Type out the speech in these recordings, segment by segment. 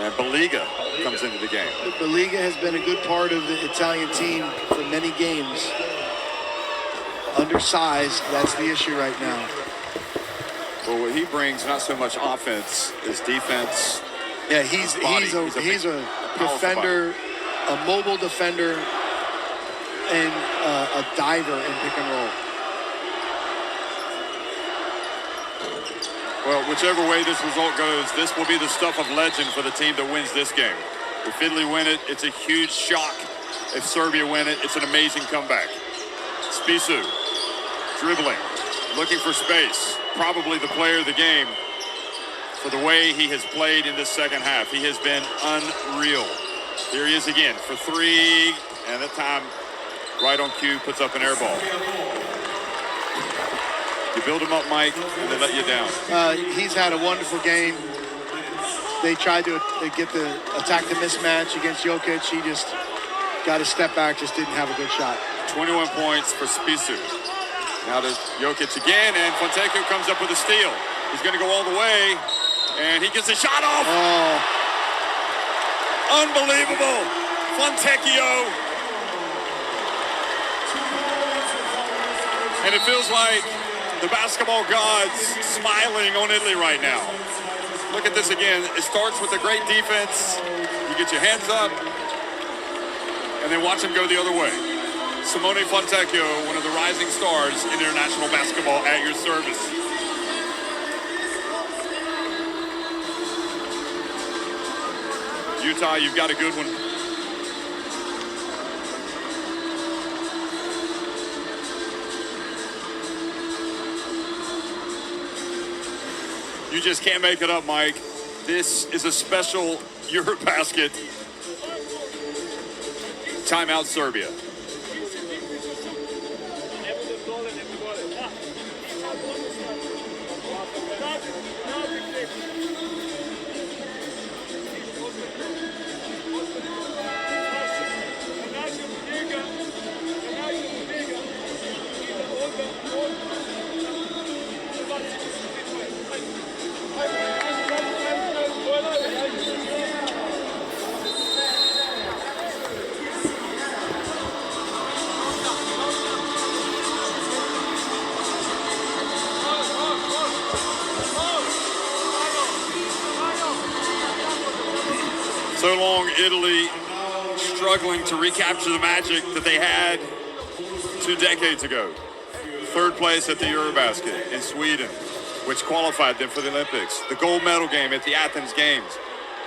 And Baliga comes into the game. Baliga has been a good part of the Italian team for many games. Undersized, that's the issue right now. Well, what he brings, not so much offense, is defense. Yeah, he's a defender, a mobile defender, and a diver in pick and roll. Well, whichever way this result goes, this will be the stuff of legend for the team that wins this game. If Italy win it, it's a huge shock. If Serbia win it, it's an amazing comeback. Spisu, dribbling, looking for space. Probably the player of the game for the way he has played in this second half. He has been unreal. Here he is again for three, and that time, right on cue, puts up an air ball. You build him up, Mike, and they let you down. He's had a wonderful game. They tried to attack the mismatch against Jokic. He just got a step back, just didn't have a good shot. 21 points for Spisu. Now to Jokic again, and Fontecchio comes up with a steal. He's going to go all the way, and he gets a shot off. Oh. Unbelievable. Fontecchio. And it feels like the basketball gods smiling on Italy right now. Look at this again. It starts with a great defense. You get your hands up, and then watch him go the other way. Simone Fontecchio, one of the rising stars in international basketball, at your service. Utah, you've got a good one. You just can't make it up, Mike. This is a special EuroBasket. Timeout, Serbia. So long, Italy struggling to recapture the magic that they had 2 decades ago. Third place at the EuroBasket in Sweden, which qualified them for the Olympics. The gold medal game at the Athens Games.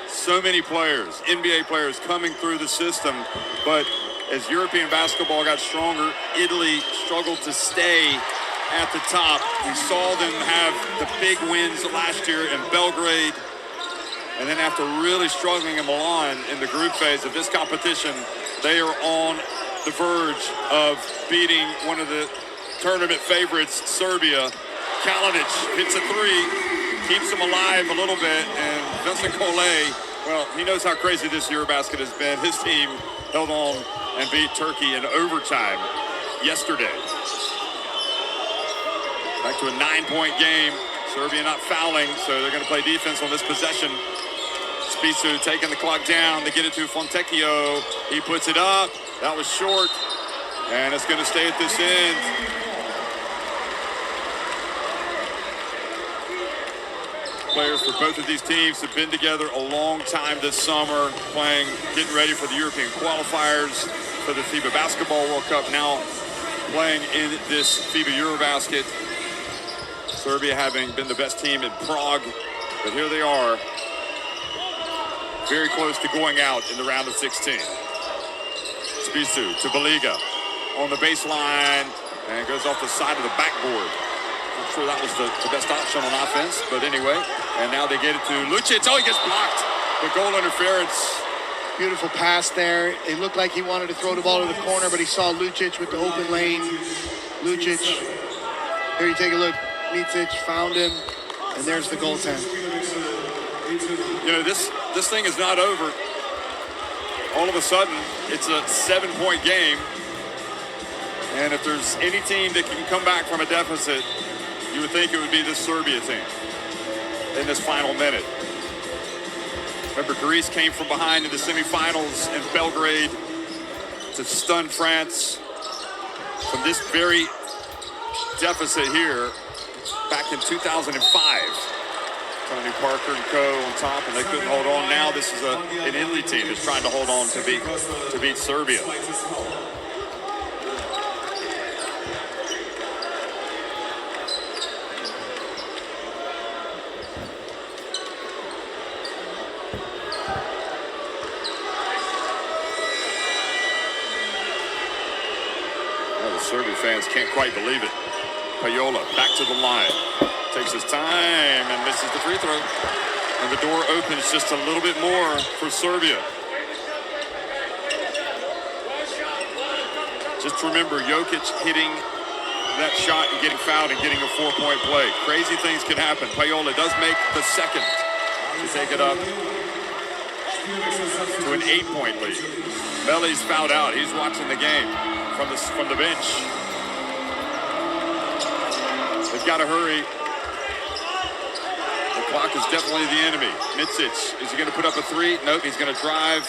So many players, NBA players coming through the system, but as European basketball got stronger, Italy struggled to stay at the top. We saw them have the big wins last year in Belgrade. And then after really struggling in Milan in the group phase of this competition, they are on the verge of beating one of the tournament favorites, Serbia. Kalinic hits a three, keeps them alive a little bit, and Vincent Collet, well, he knows how crazy this EuroBasket has been. His team held on and beat Turkey in overtime yesterday. Back to a 9-point game. Serbia not fouling, so they're going to play defense on this possession. Spisu taking the clock down. They get it to Fontecchio. He puts it up. That was short, and it's going to stay at this end. Players for both of these teams have been together a long time this summer, getting ready for the European qualifiers for the FIBA Basketball World Cup, now playing in this FIBA EuroBasket. Serbia having been the best team in Prague, but here they are, very close to going out in the round of 16. Spisu to Baliga on the baseline and goes off the side of the backboard. Not sure that was the best option on offense, but anyway. And now they get it to Lucic. Oh, he gets blocked. The goal interference. Beautiful pass there. It looked like he wanted to throw the ball to the corner, but he saw Lucic with the open lane. Lucic, here you take a look. Lucic found him, and there's the goaltend. You know, this thing is not over. All of a sudden, it's a 7-point game. And if there's any team that can come back from a deficit, you would think it would be this Serbia team in this final minute. Remember, Greece came from behind in the semifinals in Belgrade to stun France from this very deficit here back in 2005. Tony Parker and co on top, and they couldn't hold on. Now this is an Italy team that's trying to hold on to beat Serbia. Serbian fans can't quite believe it. Payola back to the line. Takes his time and misses the free throw. And the door opens just a little bit more for Serbia. Just remember, Jokic hitting that shot and getting fouled and getting a 4-point play. Crazy things can happen. Payola does make the second to take it up to an 8-point lead. Melly's fouled out. He's watching the game from the bench. They've got to hurry. The clock is definitely the enemy. Micic, is he going to put up a three? Nope, he's going to drive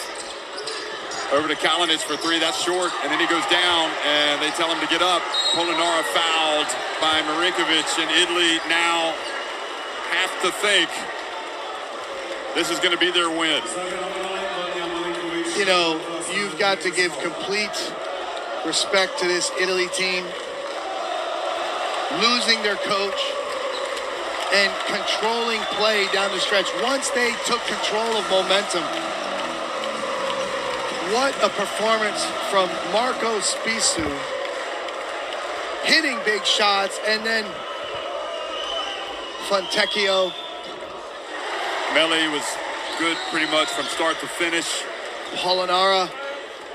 over to Kalinic for three. That's short, and then he goes down, and they tell him to get up. Polonara fouled by Marinkovic, and Italy now have to think this is going to be their win. You know, you've got to give complete respect to this Italy team. Losing their coach and controlling play down the stretch. Once they took control of momentum, what a performance from Marco Spissu, hitting big shots, and then Fontecchio. Melli was good pretty much from start to finish. Polonara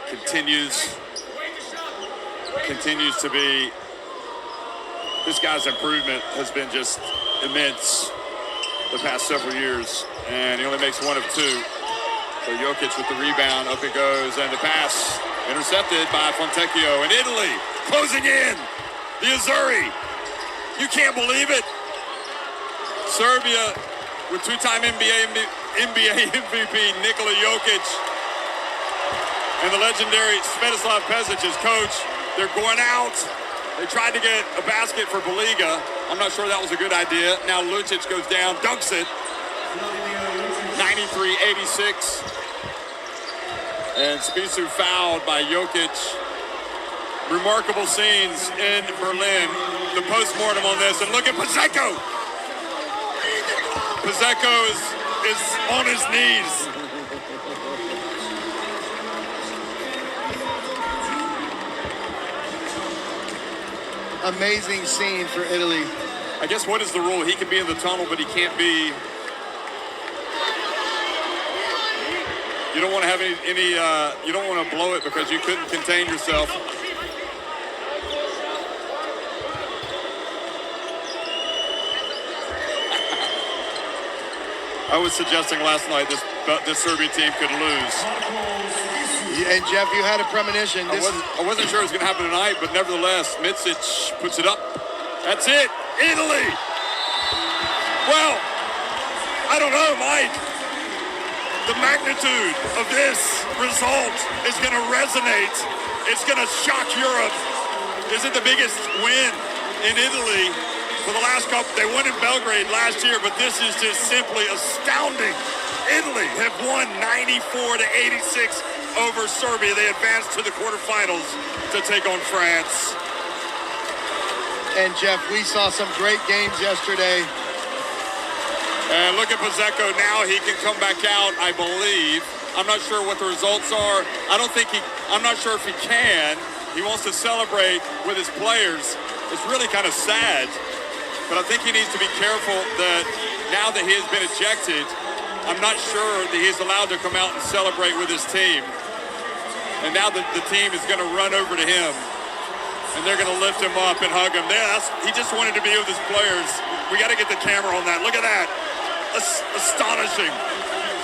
continues to be, this guy's improvement has been just immense the past several years, and he only makes one of two. So Jokic with the rebound, up it goes, and the pass intercepted by Fontecchio. And Italy closing in, the Azzurri. You can't believe it. Serbia with two-time NBA MVP Nikola Jokic and the legendary Svetislav Pešić as coach. They're going out. They tried to get a basket for Baliga. I'm not sure that was a good idea. Now Lucic goes down, dunks it. 93-86. And Spissu fouled by Jokic. Remarkable scenes in Berlin. The post-mortem on this. And look at Pasecco. Pasecco is on his knees. Amazing scene for Italy. I guess what is the rule? He can be in the tunnel, but he can't be. You don't want to have any you don't want to blow it because you couldn't contain yourself. I was suggesting last night this Serbia team could lose. And Jeff, you had a premonition. I wasn't sure it was going to happen tonight, but nevertheless, Micic puts it up. That's it, Italy. Well, I don't know, Mike. The magnitude of this result is going to resonate. It's going to shock Europe. This is the biggest win in Italy for the last couple. They won in Belgrade last year, but this is just simply astounding. Italy have won 94-86 over Serbia. They advanced to the quarterfinals to take on France. And Jeff, we saw some great games yesterday. And look at Pasecco now. He can come back out, I believe. I'm not sure what the results are. I'm not sure if he can. He wants to celebrate with his players. It's really kind of sad. But I think he needs to be careful that now that he has been ejected, I'm not sure that he's allowed to come out and celebrate with his team. And now the team is going to run over to him, and they're going to lift him up and hug him. He just wanted to be with his players. We got to get the camera on that. Look at that.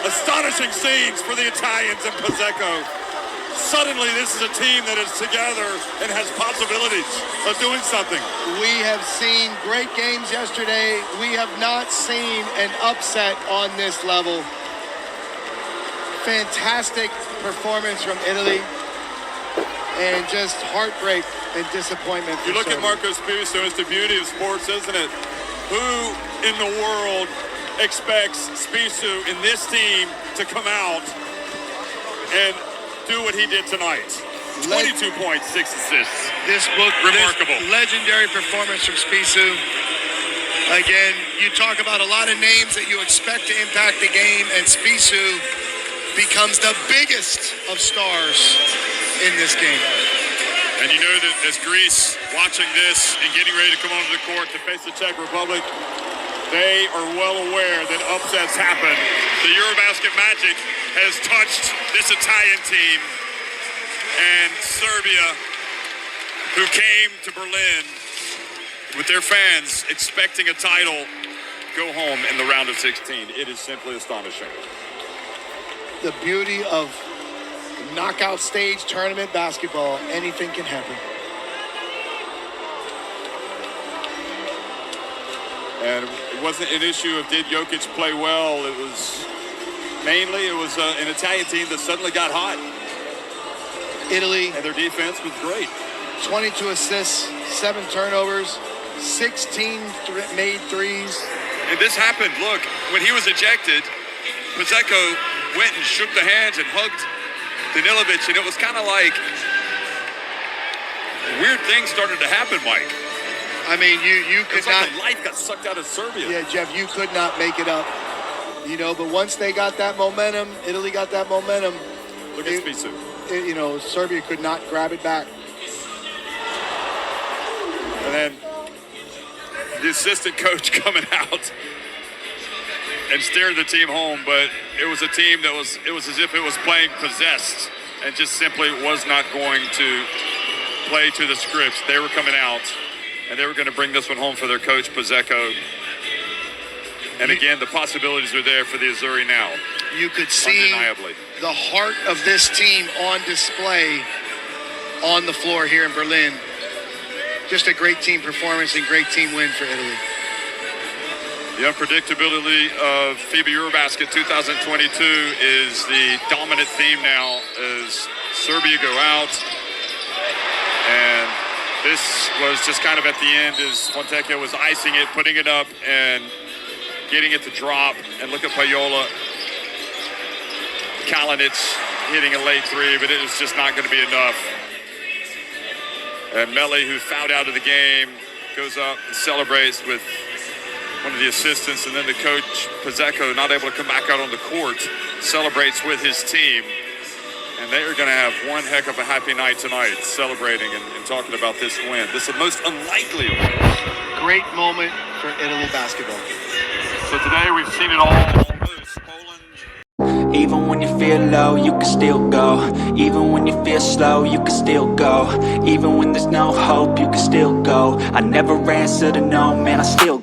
Astonishing scenes for the Italians and Pasecco. Suddenly, this is a team that is together and has possibilities of doing something. We have seen great games yesterday. We have not seen an upset on this level. fantastic performance from Italy, and just heartbreak and disappointment. You look at Marco Spisso, it's the beauty of sports, isn't it? Who in the world expects Spisso in this team to come out and do what he did tonight? 22 points, 6 assists. This book, remarkable. This legendary performance from Spisso. Again, you talk about a lot of names that you expect to impact the game, and Spisso becomes the biggest of stars in this game. And you know that as Greece watching this and getting ready to come onto the court to face the Czech Republic, they are well aware that upsets happen. The EuroBasket magic has touched this Italian team, and Serbia, who came to Berlin with their fans expecting a title, go home in the round of 16. It is simply astonishing. The beauty of knockout stage tournament basketball, anything can happen. And it wasn't an issue of did Jokic play well. It was mainly an Italian team that suddenly got hot. Italy, and their defense was great. 22 assists, 7 turnovers, 16 made threes. And this happened, look, when he was ejected, Pizzeco went and shook the hands and hugged Danilovic, and it was kind of like weird things started to happen, Mike. I mean, you could not. Like the life got sucked out of Serbia. Yeah, Jeff, you could not make it up. You know, but once they got that momentum, Italy got that momentum. Look at Spisu. You know, Serbia could not grab it back. And then the assistant coach coming out and steering the team home, but it was a team that it was as if it was playing possessed and just simply was not going to play to the scripts. They were coming out, and they were going to bring this one home for their coach, Pizzeco. And again, the possibilities are there for the Azzurri now. You could see undeniably the heart of this team on display on the floor here in Berlin. Just a great team performance and great team win for Italy. The unpredictability of FIBA EuroBasket 2022 is the dominant theme now as Serbia go out. And this was just kind of at the end as Fontecchio was icing it, putting it up, and getting it to drop. And look at Payola. Kalinic hitting a late three, but it was just not going to be enough. And Mele, who fouled out of the game, goes up and celebrates with one of the assistants, and then the coach, Pizzeco, not able to come back out on the court, celebrates with his team. And they are going to have one heck of a happy night tonight, celebrating and talking about this win. This is the most unlikely of wins. Great moment for Italy basketball. So today we've seen it all. Even when you feel low, you can still go. Even when you feel slow, you can still go. Even when there's no hope, you can still go. I never answer to no, man, I still